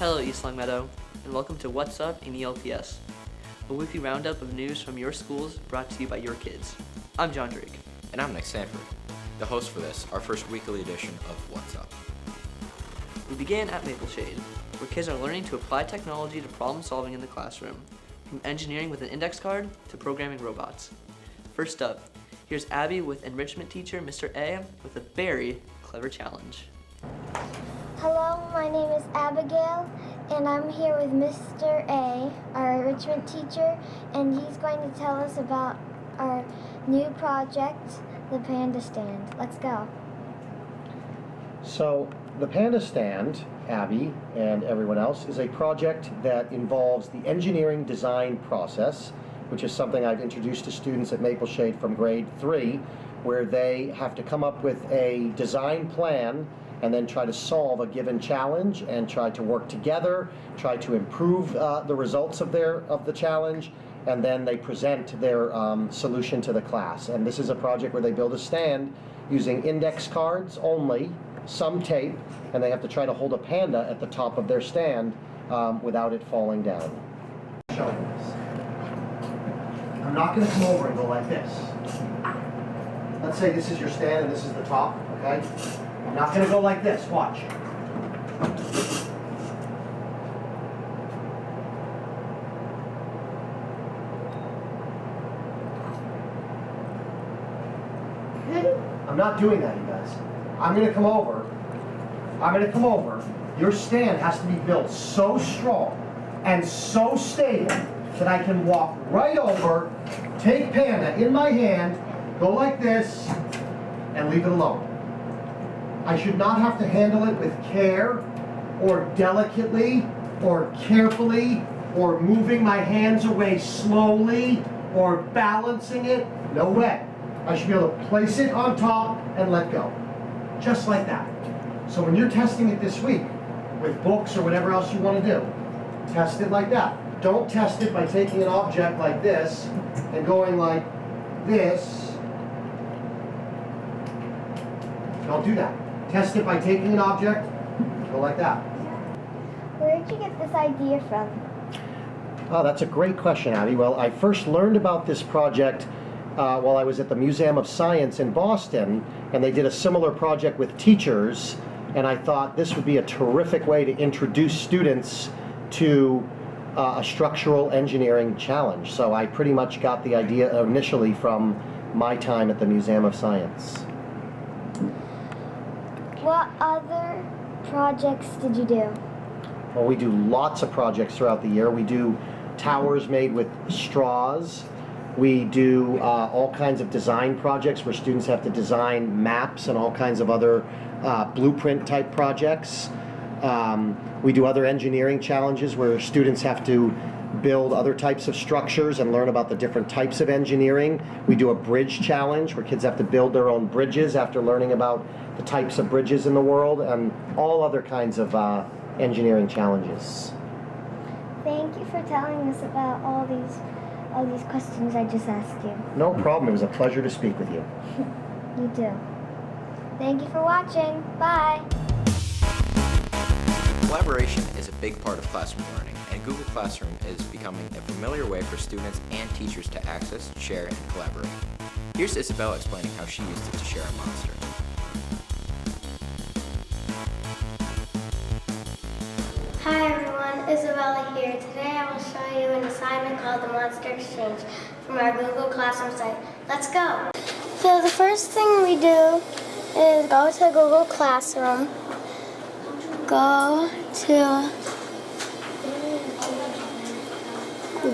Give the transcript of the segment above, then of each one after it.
Hello East Longmeadow, and welcome to What's Up in ELPS, a weekly roundup of news from your schools brought to you by your kids. I'm John Drake. And I'm Nick Sanford, the host for this, our first weekly edition of What's Up. We began at Mapleshade, where kids are learning to apply technology to problem solving in the classroom, from engineering with an index card to programming robots. First up, here's Abby with enrichment teacher Mr. A with a very clever challenge. Hello, my name is Abigail, and I'm here with Mr. A, our enrichment teacher, and he's going to tell us about our new project, the Panda Stand. Let's go. So the Panda Stand, Abby and everyone else, is a project that involves the engineering design process, which is something I've introduced to students at Mapleshade from grade 3, where they have to come up with a design plan and then try to solve a given challenge and try to work together, try to improve the results of the challenge, and then they present their solution to the class. And this is a project where they build a stand using index cards only, some tape, and they have to try to hold a panda at the top of their stand without it falling down. Showing this. I'm not going to come over and go like this. Let's say this is your stand and this is the top, okay? I'm not going to go like this, watch. I'm not doing that, you guys. I'm going to come over. Your stand has to be built so strong and so stable that I can walk right over, take Panda in my hand, go like this, and leave it alone. I should not have to handle it with care, or delicately, or carefully, or moving my hands away slowly, or balancing it. No way. I should be able to place it on top and let go. Just like that. So when you're testing it this week, with books or whatever else you want to do, test it like that. Don't test it by taking an object like this and going like this. Don't do that. Test it by taking an object, go like that. Where did you get this idea from? Oh, that's a great question, Abby. Well, I first learned about this project while I was at the Museum of Science in Boston, and they did a similar project with teachers, and I thought this would be a terrific way to introduce students to a structural engineering challenge. So I pretty much got the idea initially from my time at the Museum of Science. What other projects did you do? Well, we do lots of projects throughout the year. We do towers made with straws. We do all kinds of design projects where students have to design maps and all kinds of other blueprint type projects. We do other engineering challenges where students have to build other types of structures and learn about the different types of engineering. We do a bridge challenge where kids have to build their own bridges after learning about the types of bridges in the world, and all other kinds of engineering challenges. Thank you for telling us about all these questions I just asked you. No problem. It was a pleasure to speak with you. You too. Thank you for watching. Bye. Collaboration is a big part of classroom learning, and Google Classroom is becoming a familiar way for students and teachers to access, share, and collaborate. Here's Isabella explaining how she used it to share a monster. Hi everyone, Isabella here. Today I will show you an assignment called the Monster Exchange from our Google Classroom site. Let's go! So the first thing we do is go to Google Classroom, go to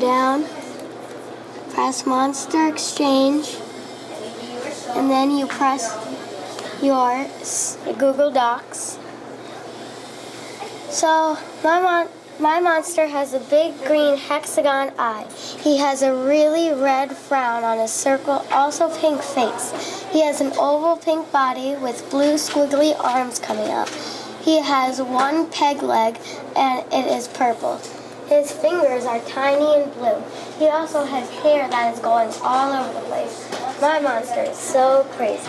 down, press Monster Exchange, and then you press your Google Docs. So my monster has a big green hexagon eye. He has a really red frown on his circle, also pink face. He has an oval pink body with blue squiggly arms coming up. He has one peg leg and it is purple. His fingers are tiny and blue. He also has hair that is going all over the place. My monster is so crazy.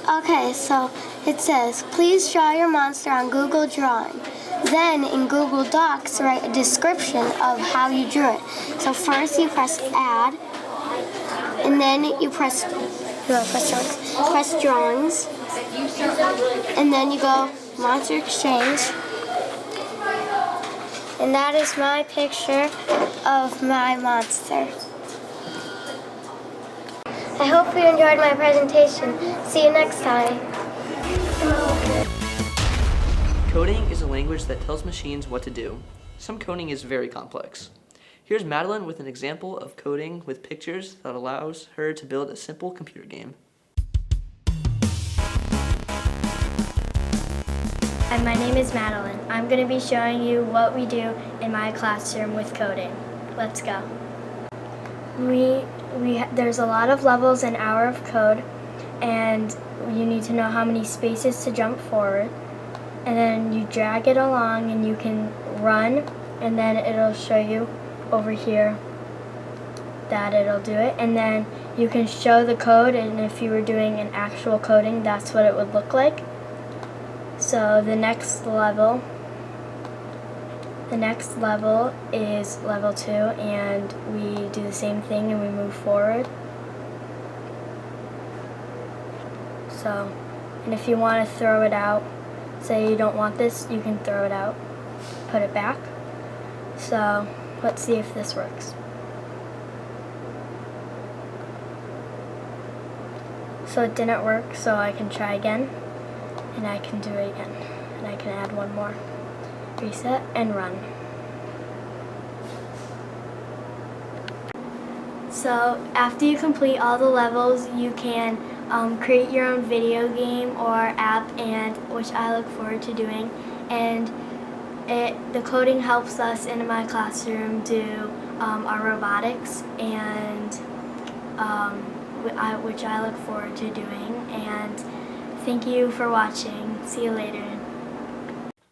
Okay, so it says, please draw your monster on Google Drawing. Then in Google Docs, write a description of how you drew it. So first you press add, and then you press drawings, and then you go Monster Exchange. And that is my picture of my monster. I hope you enjoyed my presentation. See you next time. Coding is a language that tells machines what to do. Some coding is very complex. Here's Madeline with an example of coding with pictures that allows her to build a simple computer game. Hi, my name is Madeline. I'm going to be showing you what we do in my classroom with coding. Let's go. There's a lot of levels an hour of code, and you need to know how many spaces to jump forward. And then you drag it along and you can run, and then it'll show you over here that it'll do it. And then you can show the code, and if you were doing an actual coding, that's what it would look like. So the next level is level 2, and we do the same thing and we move forward. So, and if you want to throw it out, say you don't want this, you can throw it out, put it back. So let's see if this works. So it didn't work, so I can try again, and I can do it again, and I can add one more. Reset and run. So after you complete all the levels, you can create your own video game or app, and which I look forward to doing. And the coding helps us in my classroom do our robotics, and which I look forward to doing. And thank you for watching. See you later.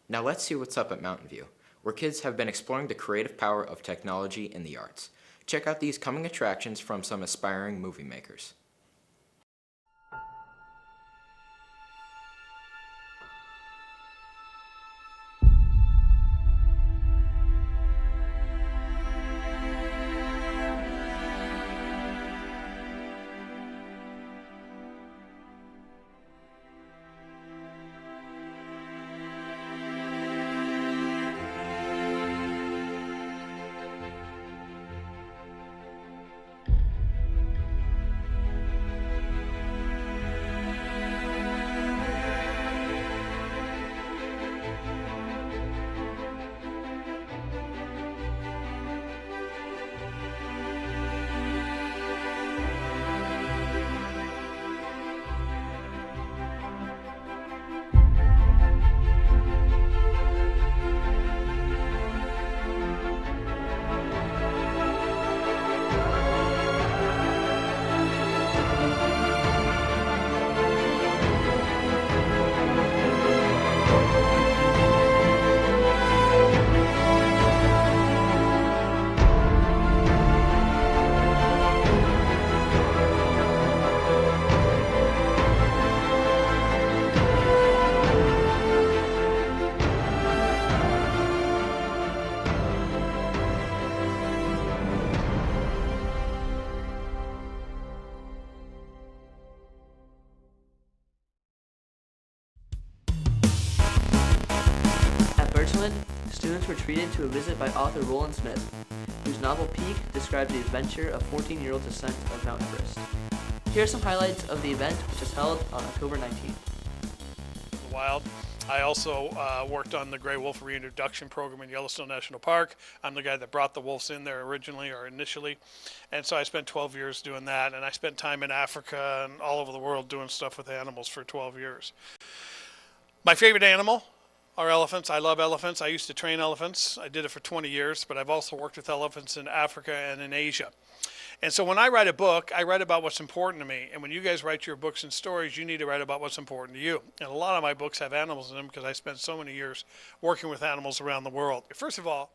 Now let's see what's up at Mountain View, where kids have been exploring the creative power of technology in the arts. Check out these coming attractions from some aspiring movie makers. Students were treated to a visit by author Roland Smith, whose novel Peak describes the adventure of 14-year-old descent of Mount Everest. Here are some highlights of the event, which is held on October 19th. Wild. I also worked on the gray wolf reintroduction program in Yellowstone National Park. I'm the guy that brought the wolves in there originally or initially. And so I spent 12 years doing that. And I spent time in Africa and all over the world doing stuff with animals for 12 years. My favorite animal are elephants. I love elephants. I used to train elephants. I did it for 20 years, but I've also worked with elephants in Africa and in Asia. And so when I write a book, I write about what's important to me. And when you guys write your books and stories, you need to write about what's important to you. And a lot of my books have animals in them because I spent so many years working with animals around the world. First of all,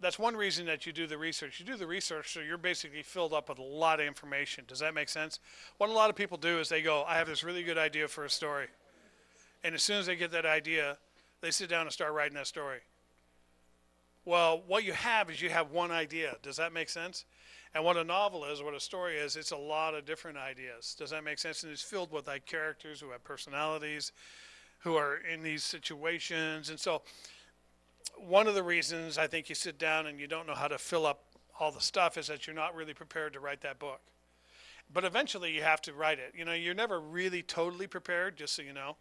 that's one reason that you do the research. You do the research so you're basically filled up with a lot of information. Does that make sense? What a lot of people do is they go, I have this really good idea for a story. And as soon as they get that idea, They sit down and start writing that story. Well, what you have is you have one idea. Does that make sense? And what a novel is, what a story is, it's a lot of different ideas. Does that make sense? And it's filled with like characters who have personalities, who are in these situations. And so one of the reasons I think you sit down and you don't know how to fill up all the stuff is that you're not really prepared to write that book. But eventually you have to write it. You know, you're never really totally prepared, just so you know.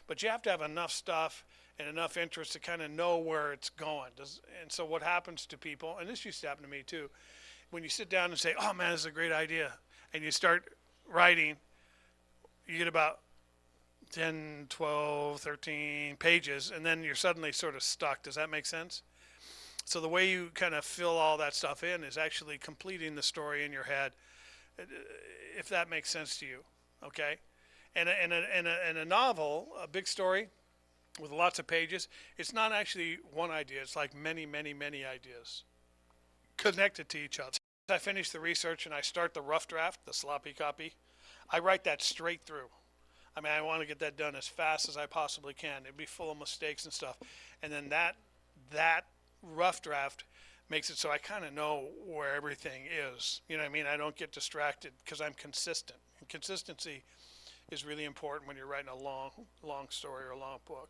But you have to have enough stuff and enough interest to kind of know where it's going. And so what happens to people, and this used to happen to me too, when you sit down and say, oh man, this is a great idea, and you start writing, you get about 10, 12, 13 pages, and then you're suddenly sort of stuck. Does that make sense? So the way you kind of fill all that stuff in is actually completing the story in your head, if that makes sense to you, okay? And a novel, a big story with lots of pages, it's not actually one idea. It's like many, many, many ideas connected to each other. I finish the research and I start the rough draft, the sloppy copy. I write that straight through. I mean, I want to get that done as fast as I possibly can. It'd be full of mistakes and stuff. And then that rough draft makes it so I kind of know where everything is. You know what I mean? I don't get distracted because I'm consistent. And consistency is really important when you're writing a long story or a long book.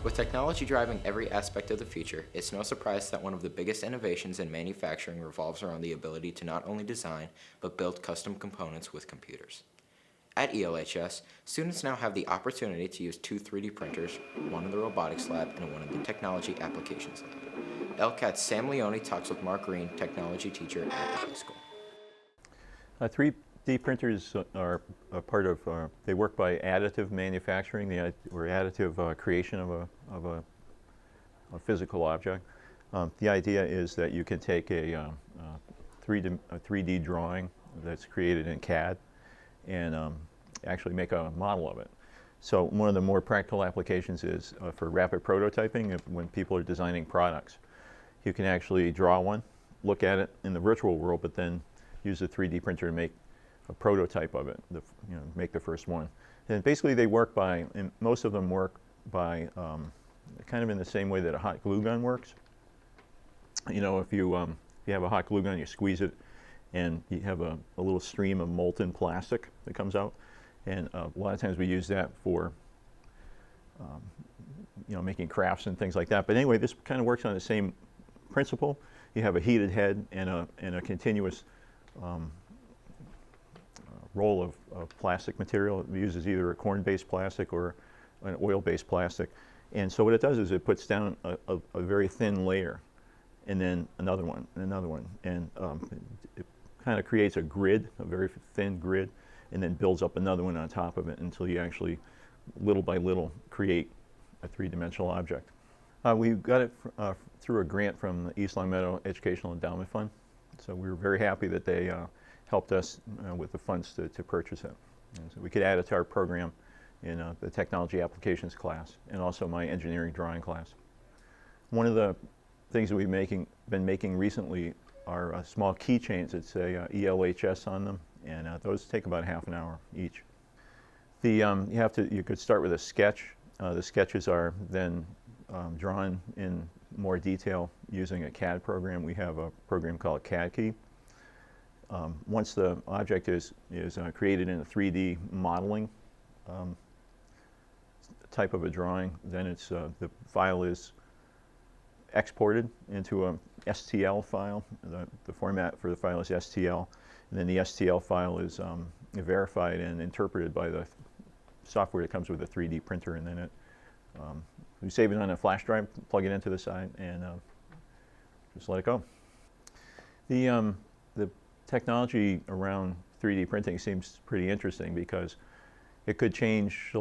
With technology driving every aspect of the future, it's no surprise that one of the biggest innovations in manufacturing revolves around the ability to not only design, but build custom components with computers. At ELHS, students now have the opportunity to use 2 3D printers, one in the robotics lab and one in the technology applications lab. LCAT's Sam Leone talks with Mark Green, technology teacher at the high school. 3D printers are a part of, they work by additive manufacturing, or additive creation of a physical object. The idea is that you can take a 3D drawing that's created in CAD and actually make a model of it. So one of the more practical applications is for rapid prototyping, when people are designing products. You can actually draw one, look at it in the virtual world, but then use a 3D printer to make a prototype of it, make the first one. And basically they work by, and most of them work by kind of in the same way that a hot glue gun works. You know, if you have a hot glue gun, you squeeze it, and you have a little stream of molten plastic that comes out. And a lot of times we use that for making crafts and things like that. But anyway, this kind of works on the same principle. You have a heated head and a continuous roll of plastic material. It uses either a corn-based plastic or an oil-based plastic. And so what it does is it puts down a very thin layer, and then another one, and another one. And it kind of creates a grid, a very thin grid, and then builds up another one on top of it until you actually, little by little, create a three-dimensional object. We got it through a grant from the East Long Meadow Educational Endowment Fund. So we were very happy that they helped us with the funds to purchase it. And so we could add it to our program in the technology applications class and also my engineering drawing class. One of the things that we've been making recently are small keychains that say ELHS on them, and those take about half an hour each. You could start with a sketch. The sketches are then drawn in more detail using a CAD program. We have a program called CAD Key. Once the object is created in a 3D modeling type of a drawing, then the file is exported into a STL file. The format for the file is STL, and then the STL file is verified and interpreted by the software that comes with a 3D printer, and then we save it on a flash drive, plug it into the side, and just let it go. The technology around 3D printing seems pretty interesting because it could change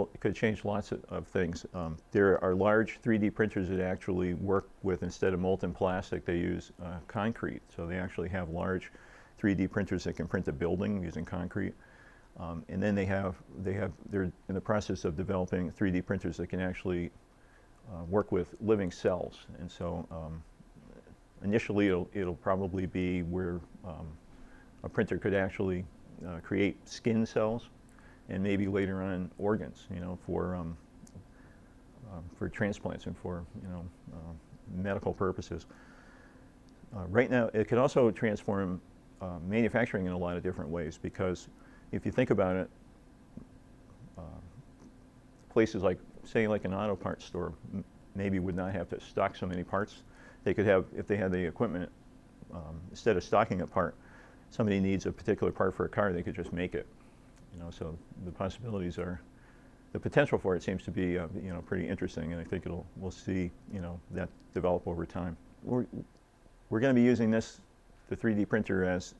lots of things. There are large 3D printers that actually work with, instead of molten plastic, they use concrete. So they actually have large 3D printers that can print a building using concrete. And then they're in the process of developing 3D printers that can actually work with living cells. And so initially it'll probably be where a printer could actually create skin cells and maybe later on organs, for transplants and for medical purposes. Right now, it could also transform manufacturing in a lot of different ways, because if you think about it, places like, say, like an auto parts store maybe would not have to stock so many parts. They could have, if they had the equipment, instead of stocking a part, somebody needs a particular part for a car, they could just make it. So the possibilities are, the potential for it seems to be, pretty interesting, and I think we'll see, that develop over time. We're going to be using the 3D printer as,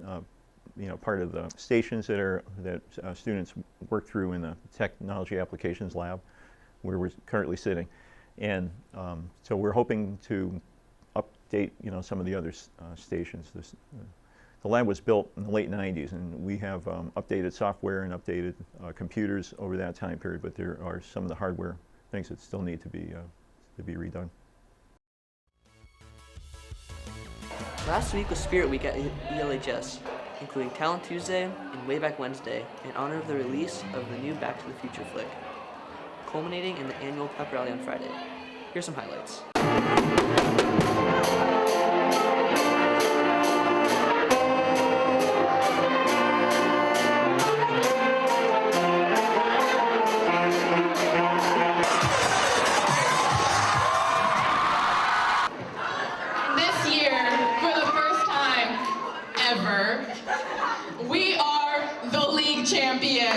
part of the stations that students work through in the Technology Applications Lab, where we're currently sitting. And so we're hoping to update, some of the other stations. The lab was built in the late 90s, and we have updated software and updated computers over that time period, but there are some of the hardware things that still need to be redone. Last week was Spirit Week at ELHS, including Talent Tuesday and Wayback Wednesday in honor of the release of the new Back to the Future flick, culminating in the annual pep rally on Friday. Here's some highlights. This year, for the first time ever, we are the league champions.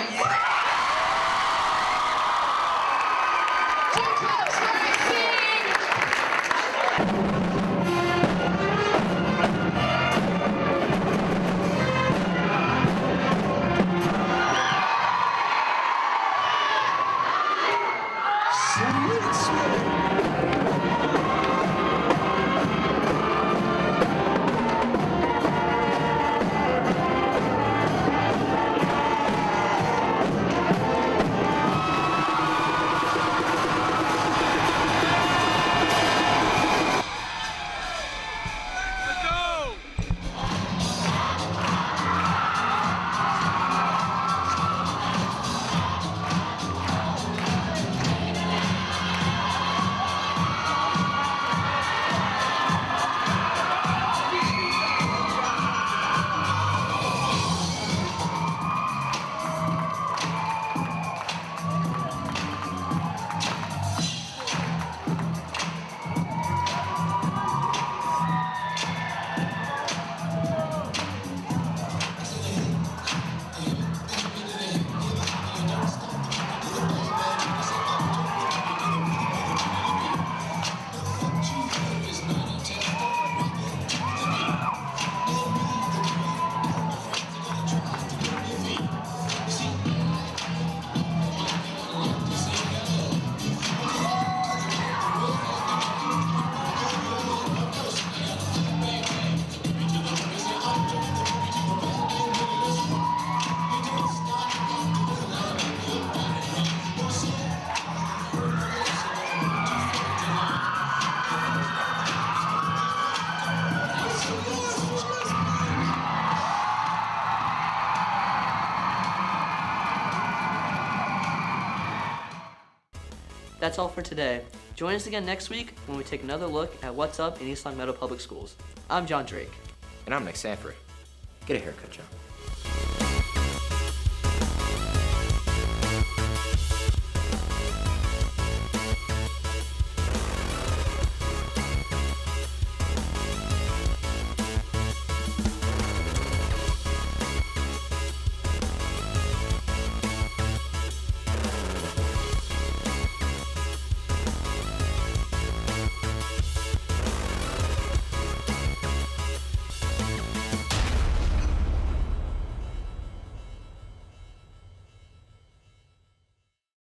That's all for today. Join us again next week when we take another look at what's up in East Long Meadow Public Schools. I'm John Drake. And I'm Nick Sanford. Get a haircut, John.